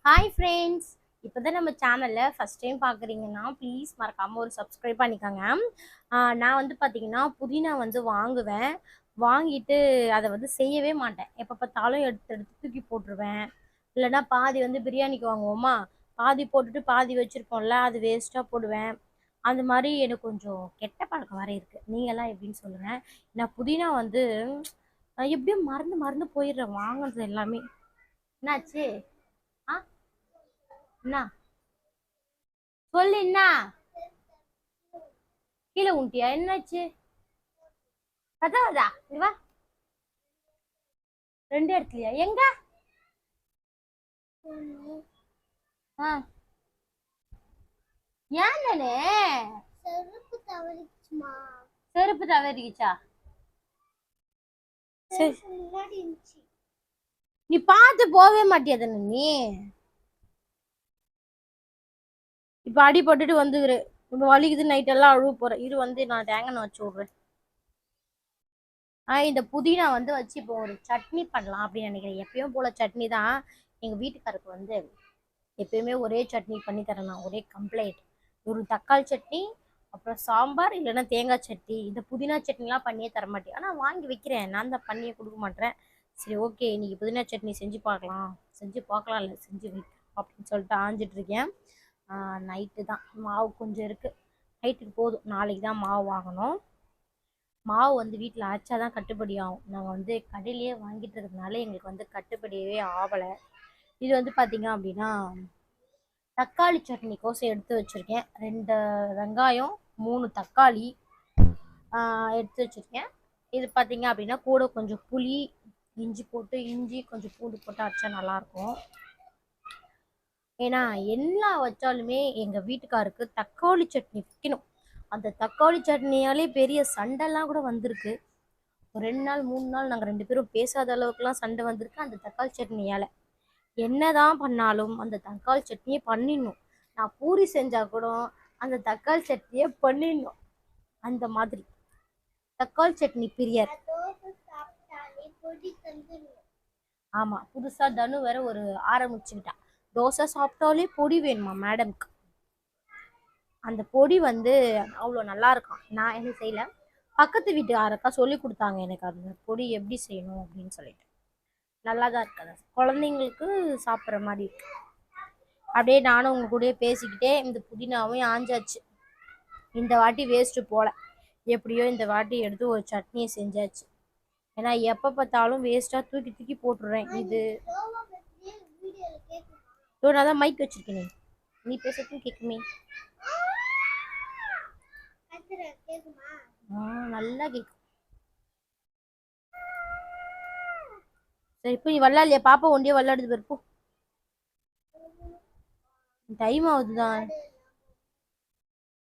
Hi friends, இப்போ தான் நம்ம சேனலில் ஃபஸ்ட் டைம் பார்க்குறீங்கன்னா ப்ளீஸ் மறக்காமல் ஒரு சப்ஸ்கிரைப் பண்ணிக்கோங்க. நான் வந்து பார்த்தீங்கன்னா புதினா வந்து வாங்குவேன். வாங்கிட்டு அதை வந்து செய்யவே மாட்டேன். எப்போ பார்த்தாலும் எடுத்து எடுத்து தூக்கி போட்டுருவேன். இல்லைன்னா பாதி வந்து பிரியாணிக்கு வாங்குவோமா, பாதி போட்டுட்டு பாதி வச்சுருப்போம்ல, அது வேஸ்ட்டாக போடுவேன். அந்த மாதிரி எனக்கு கொஞ்சம் கெட்ட பழக்கம் வர இருக்குது. நீங்கள்லாம் எப்படின்னு சொல்லுங்கள். நான் புதினா வந்து எப்படியும் மறந்து மறந்து போயிடுறேன் வாங்குறது எல்லாமே. என்னாச்சு? ஆ என்ன சொல்லு என்ன? கீழே உண்டியா? என்னாச்சு? கதாவதா இவா ரெண்டு இடத்துலயா? எங்க? ஆ ஏன் தானே செருப்பு தவறிக்குச்சா? சரி, நீ பார்த்து போவே மாட்டியா தானே நீ? இப்ப அடி போட்டுட்டு வந்துரு. இப்ப வலிக்குது, நைட் எல்லாம் அழுவ போறேன். இரு வந்து நான் தேங்காய் வச்சு விடுறேன். இந்த புதினா வந்து வச்சு இப்போ ஒரு சட்னி பண்ணலாம் அப்படின்னு நினைக்கிறேன். எப்பயும் போல சட்னி தான். எங்க வீட்டுக்காருக்கு வந்து எப்பயுமே ஒரே சட்னி பண்ணி தரணும், ஒரே கம்ப்ளைண்ட். ஒரு தக்காளி சட்னி, அப்புறம் சாம்பார், இல்லைன்னா தேங்காய் சட்னி. இந்த புதினா சட்னிலாம் பண்ணியே தர மாட்டேன். ஆனால் வாங்கி வைக்கிறேன், நான் தான் பண்ணியே கொடுக்க மாட்டேன். சரி, ஓகே, இன்னைக்கு புதினா சட்னி செஞ்சு பார்க்கலாம். செஞ்சு பார்க்கலாம் இல்லை, செஞ்சு வைக்கலாம் அப்படின்னு சொல்லிட்டு ஆஞ்சிட்டு இருக்கேன். நைட்டு தான் மாவு கொஞ்சம் இருக்குது. நைட்டுக்கு போதும், நாளைக்கு தான் மாவு வாங்கணும். மாவு வந்து வீட்டில் அரைச்சா தான் கட்டுப்படி ஆகும். நாங்கள் வந்து கடையிலேயே வாங்கிட்டு இருக்கிறதுனால எங்களுக்கு வந்து கட்டுப்படியவே ஆகலை. இது வந்து பார்த்தீங்க அப்படின்னா தக்காளி சட்னி கோசம் எடுத்து வச்சுருக்கேன். 2 வெங்காயம், 3 தக்காளி எடுத்து வச்சுருக்கேன். இது பார்த்தீங்க அப்படின்னா கூட கொஞ்சம் புளி, இஞ்சி கொஞ்சம் பூண்டு போட்டு அரைச்சா நல்லாயிருக்கும். ஏன்னா எல்லா வச்சாலுமே எங்கள் வீட்டுக்காருக்கு தக்காளி சட்னி வைக்கணும். அந்த தக்காளி சட்னியாலே பெரிய சண்டைலாம் கூட வந்திருக்கு. ஒரு 2 நாள் 3 நாள் நாங்கள் 2 பேரும் பேசாத அளவுக்குலாம் சண்டை வந்திருக்கு அந்த தக்காளி சட்னியால். என்னதான் பண்ணாலும் அந்த தக்காளி சட்னியை பண்ணிடணும். நான் பூரி செஞ்சா கூட அந்த தக்காளி சட்னியை பண்ணிடணும். அந்த மாதிரி தக்காளி சட்னி பிரியர். ஆமா, புதுசா தனு வேற ஒரு ஆரம்பிச்சுக்கிட்டா. தோசை சாப்பிட்டாலே பொடி வேணுமா மேடம்க்கு. அந்த பொடி வந்து அவ்வளோ நல்லா இருக்கும். நான் என்ன செய்யல, பக்கத்து வீட்டு யாருக்கா சொல்லி கொடுத்தாங்க எனக்கு அந்த பொடி எப்படி செய்யணும் அப்படின்னு சொல்லிட்டு. நல்லா தான் இருக்குது, குழந்தைங்களுக்கு சாப்பிட்ற மாதிரி இருக்கு. அப்படியே நானும் உங்க கூட பேசிக்கிட்டே இந்த புதினாவும் ஆஞ்சாச்சு. இந்த வாட்டி வேஸ்ட்டு போல, எப்படியோ இந்த வாட்டி எடுத்து ஒரு சட்னியை செஞ்சாச்சு. ஏன்னா எப்போ பார்த்தாலும் வேஸ்ட்டாக தூக்கி தூக்கி போட்டுடுறேன். இது நான் தான் மைக் வச்சிருக்கேன், நீ பேசுறதும் கேட்குமே. நல்லா கேட்கும். சரி, இப்போ நீ வரலாலையா? பாப்பா ஒண்டியே விளாடுது பிறப்பு. டைம் ஆகுதுதான்.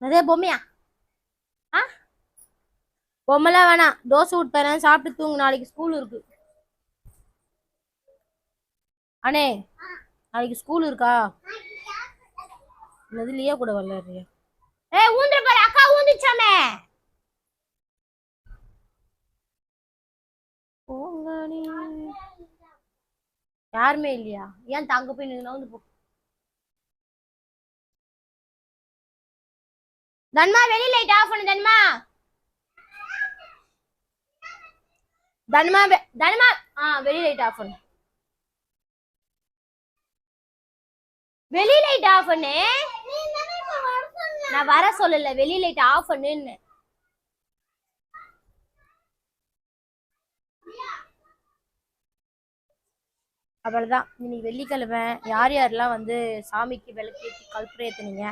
நிறைய பொம்மையா? பொம்மைலாம் வேணாம், தோசை விட்டு சாப்பிட்டு தூங்கு, நாளைக்கு ஸ்கூல் இருக்கு. அண்ணே, நாளைக்கு ஸ்கூல் இருக்கா? இதுலயே கூட விளையாடுறியா? ஊந்துற பாரு, அக்கா ஊந்துச்சாமே. யாருமே இல்லையா? ஏன் தாங்க போய் நின்று வந்து போ. தன்மா வெளி லைட் ஆஃப் பண்ணு. தன்மா தன்மா தன்மா வெளி லைட் ஆஃப் பண்ணு. வெளி லைட் ஆஃப் பண்ணு. நான் வர சொல்லல, வெளி லைட் ஆஃப் பண்ணுன்னு. அவ்வளவுதான். இன்னைக்கு வெள்ளிக்கிழமை, யார் யாரெல்லாம் வந்து சாமிக்கு விளக்கேற்றி கல்புரை ஏத்துனீங்க?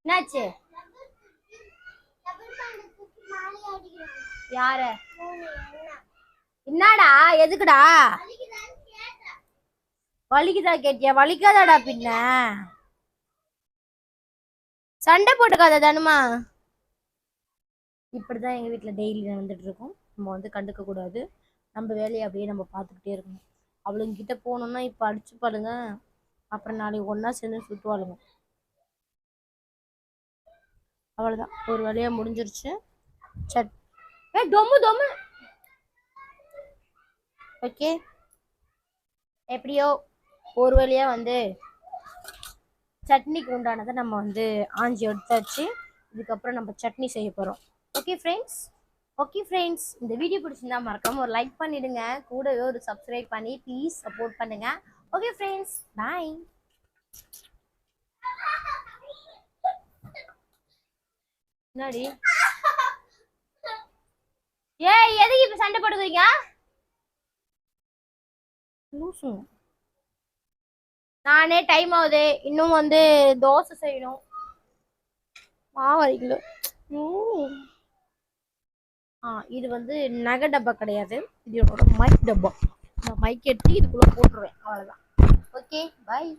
என்னாச்சு? யார? என்னடா? எதுக்குடா? வலிக்குதா கேட்டியா? வலிக்காதாடா பின்ன. சண்டை போட்டுக்காத தனுமா. இப்படிதான் எங்க வீட்டுல டெய்லி நடந்துட்டு இருக்கும். நம்ம வந்து கண்டுக்க கூடாது, நம்ம வேலையை அப்படியே நம்ம பார்த்துக்கிட்டே இருக்கணும். அவளுங்க கிட்ட போனோம்னா இப்ப அடிச்சு பாருங்க, அப்புறம் நாளைக்கு ஒன்னா சேர்ந்து சுத்துவாளுங்க. அவ்வளவுதான், ஒரு வேலையா முடிஞ்சிருச்சு. சட் டொம்மு டொம்மு. ஓகே, எப்படியோ ஒரு வழியா வந்து சட்னிக்கு உண்டானதை நம்ம வந்து ஆஞ்சி எடுத்தாச்சு. இதுக்கப்புறம் நம்ம சட்னி செய்ய போகிறோம். ஓகே ஃப்ரெண்ட்ஸ், இந்த வீடியோ பிடிச்சிருந்தா மறக்காம ஒரு லைக் பண்ணிடுங்க. கூடவே ஒரு சப்ஸ்கிரைப் பண்ணி ப்ளீஸ் சப்போர்ட் பண்ணுங்க. ஓகே ஃப்ரெண்ட்ஸ், பாய். என்னடி ஏய், எதுக்கு இப்ப சண்டை போடுவீங்க? நானே டைம் ஆகுது, இன்னும் வந்து தோசை செய்யணும், மாவரைக்கல. இது வந்து நகை டப்பா கிடையாது, இது என்னோட மைக் டப்பா. இந்த மைக் எடுத்து இதுக்குள்ள போட்டுருவேன், அவ்வளவுதான். ஓகே, பாய்.